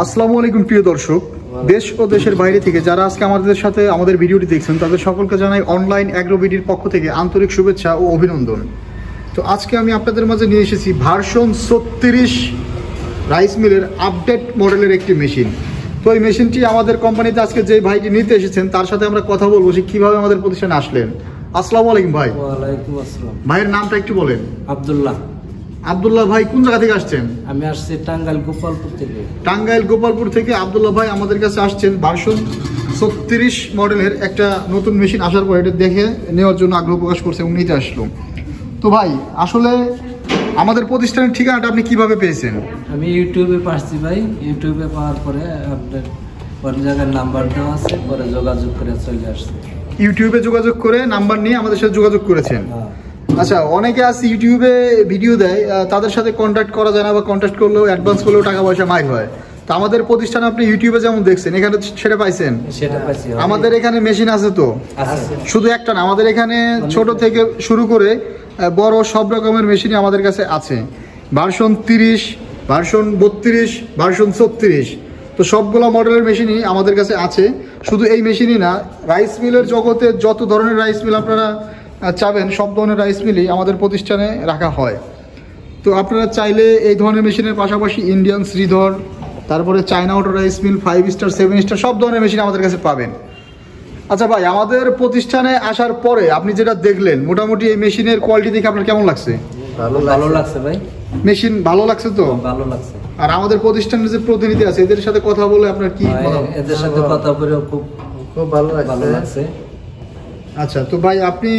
আসসালামু আলাইকুম প্রিয় দর্শক, দেশ ও দেশের বাইরে থেকে যারা আজকে আমাদের সাথে আমাদের ভিডিওটি দেখছেন তাদের সকলকে জানাই অনলাইন অ্যাগ্রোবিডির পক্ষ থেকে আন্তরিক শুভেচ্ছা ও অভিনন্দন। তো আজকে আমি আপনাদের মাঝে নিয়ে এসেছি ভার্সন 36 রাইস মিলের আপডেট মডেলের একটি মেশিন। তো এই মেশিনটি আমাদের কোম্পানিতে আজকে যে ভাইটি নিতে এসেছেন তার সাথে আমরা কথা বলবো যে কীভাবে আমাদের প্রতিষ্ঠানে আসলেন। আসসালামু আলাইকুম ভাই। ওয়ালাইকুম আসসালাম। ভাইয়ের নামটা একটু বলেন। আব্দুল্লাহ। আব্দুল্লাহ ভাই কোন জায়গা থেকে আসছেন? আমি আসছি টাঙ্গাইল গোপালপুর থেকে। টাঙ্গাইল গোপালপুর থেকে আব্দুল্লাহ ভাই আমাদের কাছে আসছেন ভার্সন 36 মডেলের একটা নতুন মেশিন আসার পর এটা দেখে নেওয়ার জন্য আগ্রহ প্রকাশ করছে এবং নিতে আসলো। তো ভাই আসলে আমাদের প্রতিষ্ঠানের ঠিকানাটা আপনি কিভাবে পেয়েছেন? আমি ইউটিউবে পাচ্ছি ভাই, ইউটিউবে পাওয়ার পরে আপনার কোন জায়গায় নাম্বার দেওয়া আছে, পরে যোগাযোগ করে চলে আসছে। ইউটিউবে যোগাযোগ করে নাম্বার নিয়ে আমাদের সাথে যোগাযোগ করেছেন। আচ্ছা, অনেকে আছে ইউটিউবে ভিডিও দেয়, তাদের সাথে কন্ট্যাক্ট করা যায় না বা কন্ট্যাক্ট করলেও অ্যাডভান্স করলেও টাকা পয়সা মাইর হয়। তো আমাদের প্রতিষ্ঠানে আপনি ইউটিউবে যেমন দেখছেন এখানে সেটা পাইছেন? সেটা পাইছি। আমাদের এখানে মেশিন আছে তো শুধু একটা না, আমাদের এখানে ছোট থেকে শুরু করে বড় সব রকমের মেশিনই আমাদের কাছে আছে। ভার্সন 30, ভার্সন 32, ভার্সন 36, তো সবগুলো মডেলের মেশিনই আমাদের কাছে আছে। শুধু এই মেশিনই না, রাইস মিলের জগতে যত ধরনের রাইস মিল আপনারা চাবেন সব ধরনের রাইস মিলই আমাদের প্রতিষ্ঠানে রাখা হয়। তো আপনারা চাইলে এই ধরনের মেশিনের পাশাপাশি ইন্ডিয়ান শ্রীধর, তারপরে China auto rice mill, 5 star 7 star সব ধরনের মেশিন আমাদের কাছে পাবেন। আচ্ছা ভাই, আমাদের প্রতিষ্ঠানে আসার পরে আপনি যেটা দেখলেন মোটামুটি এই মেশিনের কোয়ালিটি দেখে আপনার কেমন লাগছে? ভালো লাগছে ভাই। মেশিন ভালো লাগছে তো? ভালো লাগছে। আর আমাদের প্রতিষ্ঠানের যে প্রতিনিধি আছে এদের সাথে কথা বলে আপনার কি? এদের সাথে কথা বলে খুব ভালো লাগছে। আচ্ছা, তো ভাই আপনি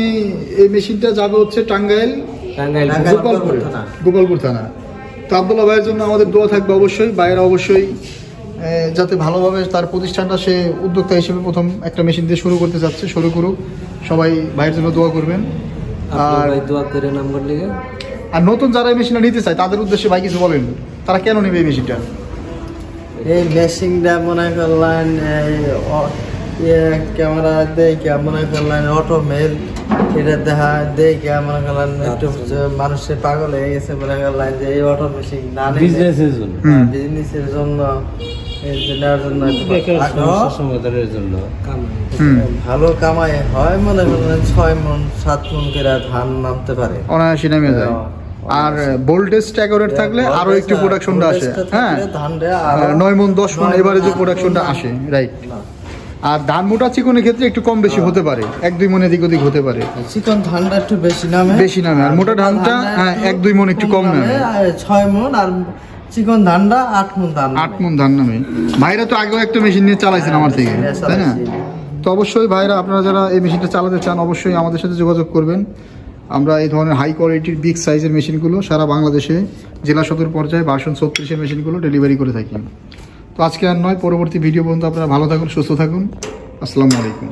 এই মেশিনটা যাবে হচ্ছে টাঙ্গাইল গোপালপুর থানা। তো আব্দুল্লাহ ভাইয়ের জন্য আমাদের দোয়া থাকবে অবশ্যই। ভাইয়েরা অবশ্যই যাতে ভালোভাবে তার প্রতিষ্ঠানটা সে উদ্যোক্তা হিসেবে প্রথম একটা মেশিন দিয়ে শুরু করতে চাচ্ছে, শুরু করুক। সবাই ভাইয়ের জন্য দোয়া করবেন। আর দোয়া করে নাম্বার লিখে। আর নতুন যারা এই মেশিনটা নিতে চায় তাদের উদ্দেশ্যে ভাই কিছু বলেন, তারা কেন নেবে এই মেশিনটা? এই মেশিনটা মনে করলেন ক্যামেরা দেখে মনে করলেন অটো মেল এটা দেখা দেখে মনে করলেন একটু মানুষের পাগল হয়ে গেছে মনে করলেন যে এই অটো মেশিন না বিজনেসের জন্য ভালো কামাই হয়। মনে করলেন 6 মণ 7 মণ করে ধান নামতে পারে, অনায়াসে নেমে যায়। আর ভোল্টেজ ট্যাগরেট থাকলে আরো একটু প্রোডাকশনটা আসে। হ্যাঁ, 9 মণ 10 মণ এবারে যে প্রোডাকশনটা আসে, রাইট। আর ধান মোটা চিকনের ক্ষেত্রে একটু কম বেশি হতে পারে, 1-2 মণ এদিক ওদিক হতে পারে। চিকন ধানটা একটু বেশি নামে আর মোটা ধানটা 1-2 মণ একটু কম নামে। 6 মণ আর চিকন ধানটা 8 মণ ধান নামে। ভাইরা তো আগেও একটা মেশিন নিয়ে চালাইছেন আমার থেকে, তাই না? তো অবশ্যই ভাইরা আপনারা যারা এই মেশিনটা চালাতে চান অবশ্যই আমাদের সাথে যোগাযোগ করবেন। আমরা এই ধরনের হাই কোয়ালিটির বিগ সাইজের মেশিনগুলো সারা বাংলাদেশে জেলা সদর পর্যায়ে ভার্সন 36 মেশিনগুলো ডেলিভারি করে থাকি। তো আজকে আর নয়, পরবর্তী ভিডিও পর্যন্ত আপনারা ভালো থাকুন, সুস্থ থাকুন। আসসালামু আলাইকুম।